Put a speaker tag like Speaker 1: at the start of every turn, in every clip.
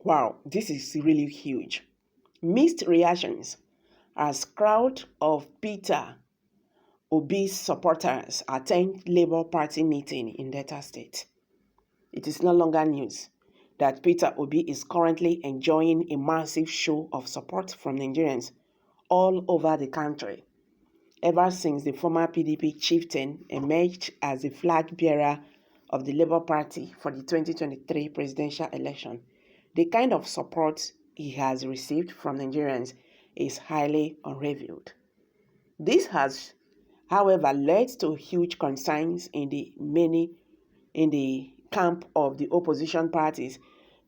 Speaker 1: Wow, this is really huge. Mixed reactions as crowd of Peter Obi's supporters attend Labour Party meeting in Delta State. It is no longer news that Peter Obi is currently enjoying a massive show of support from Nigerians all over the country, ever since the former PDP chieftain emerged as the flag bearer of the Labour Party for the 2023 presidential election. The kind of support he has received from Nigerians is highly unrevealed. This has, however, led to huge concerns in the camp of the opposition parties,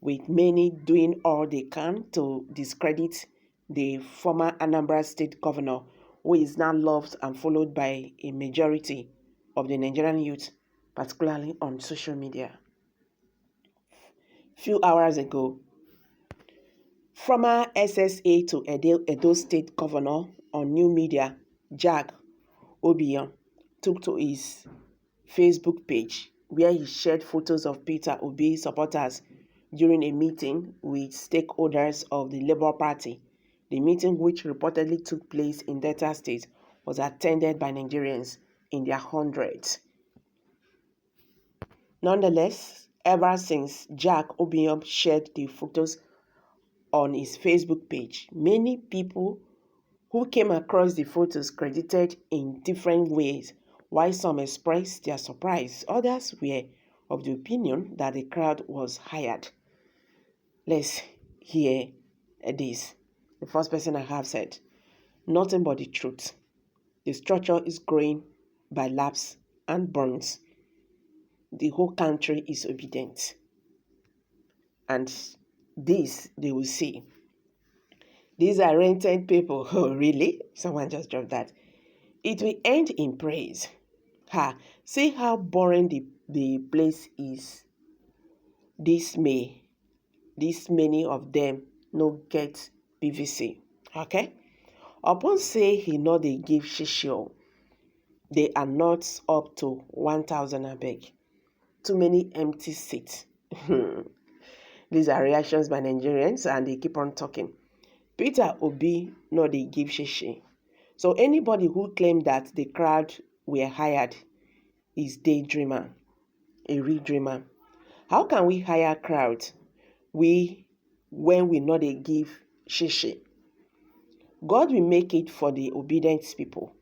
Speaker 1: with many doing all they can to discredit the former Anambra State governor, who is now loved and followed by a majority of the Nigerian youth, particularly on social media. Few hours ago, former SSA to Edo State Governor on new media, Jack Obiyan, took to his Facebook page where he shared photos of Peter Obi supporters during a meeting with stakeholders of the Labour Party. The meeting, which reportedly took place in Delta State, was attended by Nigerians in their hundreds. Nonetheless, ever since Jack Obiyan shared the photos on his Facebook page, many people who came across the photos credited in different ways. While some expressed their surprise, others were of the opinion that the crowd was hired. Let's hear this. The first person I have said, nothing but the truth. The structure is growing by laps and burns. The whole country is obedient. And this they will see. These are rented people. Oh, really? Someone just dropped that. It will end in praise. See how boring the place is. This many of them no get PVC. Okay? Upon say he no dey give shishio, they are not up to 1,000 abeg. Too many empty seats. These are reactions by Nigerians and they keep on talking. Peter Obi no dey give shishi. So anybody who claimed that the crowd were hired is daydreamer, a real dreamer. How can we hire crowd when we no dey give shishi? God will make it for the obedient people.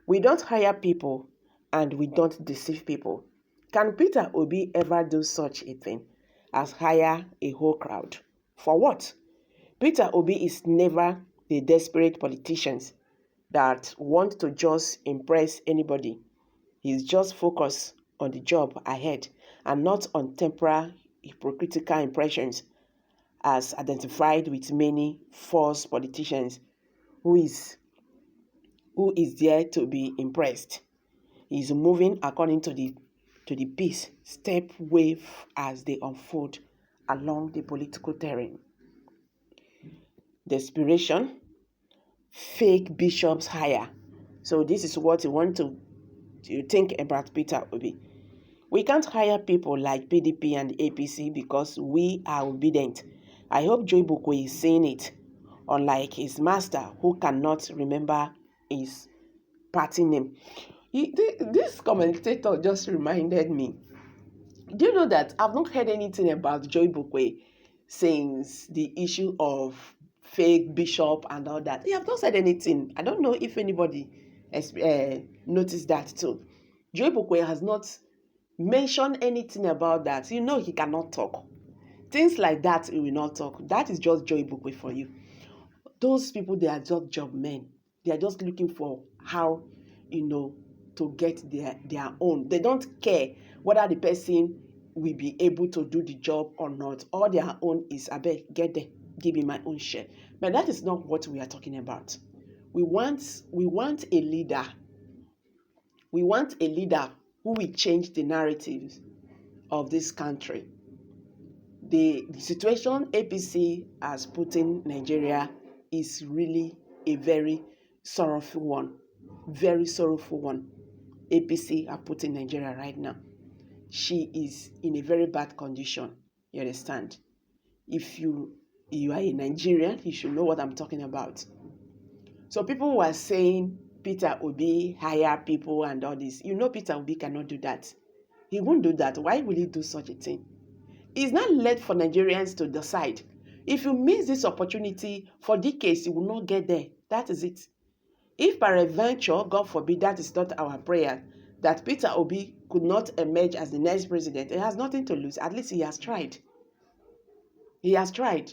Speaker 1: We don't hire people and we don't deceive people. Can Peter Obi ever do such a thing as hire a whole crowd? For what? Peter Obi is never the desperate politicians that want to just impress anybody. He's just focused on the job ahead and not on temporal hypocritical impressions as identified with many false politicians who is there to be impressed. He's moving according to the peace step wave as they unfold along the political terrain. Desperation, fake bishops hire. So this is what you want to think about Peter Obi. We can't hire people like PDP and APC because we are obedient. I hope Joy Bukwe is saying it, unlike his master who cannot remember his party name. This commentator just reminded me. Do you know that I've not heard anything about Joy Bukwe since the issue of fake bishop and all that? He have not said anything. I don't know if anybody noticed that too. Joy Bukwe has not mentioned anything about that. You know he cannot talk. Things like that he will not talk. That is just Joy Bukwe for you. Those people, they are just job men. They are just looking for how, to get their own. They don't care whether the person will be able to do the job or not. All their own is, abeg, get there, give me my own share. But that is not what we are talking about. We want a leader. We want a leader who will change the narratives of this country. The situation APC has put in Nigeria is really a very sorrowful one. Very sorrowful one. APC have put in Nigeria right now. She is in a very bad condition. You understand? If you are a Nigerian, you should know what I'm talking about. So people were saying Peter Obi hire people and all this. You know Peter Obi cannot do that. He won't do that. Why will he do such a thing? It's not left for Nigerians to decide. If you miss this opportunity for decades, you will not get there. That is it. If peradventure, God forbid, that is not our prayer, that Peter Obi could not emerge as the next president, he has nothing to lose. At least he has tried. He has tried.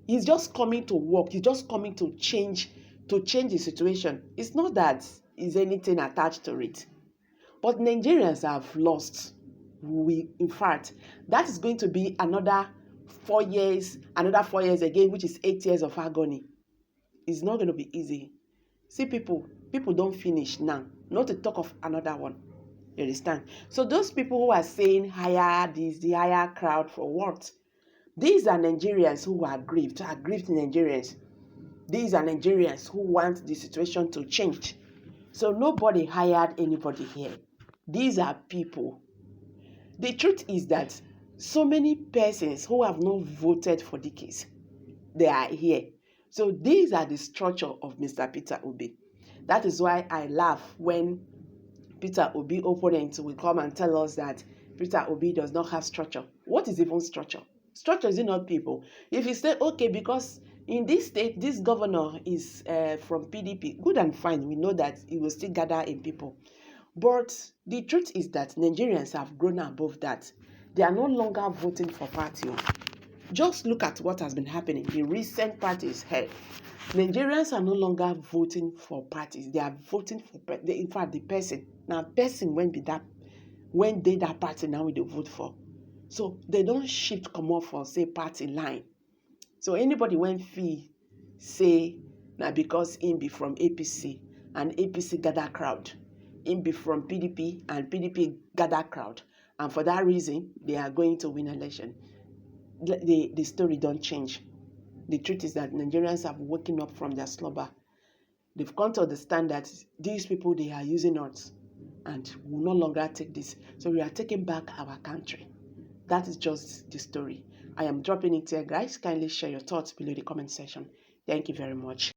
Speaker 1: He's just coming to work. He's just coming to change the situation. It's not that is anything attached to it. But Nigerians have lost. In fact, that is going to be another 4 years again, which is 8 years of agony. It's not going to be easy. See, people don't finish now. Not to talk of another one. You understand? So those people who are saying hire the higher crowd for what? These are Nigerians who are aggrieved Nigerians. These are Nigerians who want the situation to change. So nobody hired anybody here. These are people. The truth is that so many persons who have not voted for decades, they are here. So these are the structure of Mr. Peter Obi. That is why I laugh when Peter Obi opponents will come and tell us that Peter Obi does not have structure. What is even structure? Structure is not people. If you say, okay, because in this state, this governor is from PDP, good and fine. We know that he will still gather in people. But the truth is that Nigerians have grown above that. They are no longer voting for party. Just look at what has been happening. The recent parties here. Nigerians are no longer voting for parties. They are voting for, in fact, the person. Now, person when they that party now they vote for. So they don't shift come off for say party line. So anybody when fee say now because him be from APC and APC gather crowd, him be from PDP and PDP gather crowd, and for that reason they are going to win election. The story don't change. The truth is that Nigerians have woken up from their slumber. They've come to understand that these people, they are using us and will no longer take this. So we are taking back our country. That is just the story. I am dropping it here, guys. Kindly share your thoughts below the comment section. Thank you very much.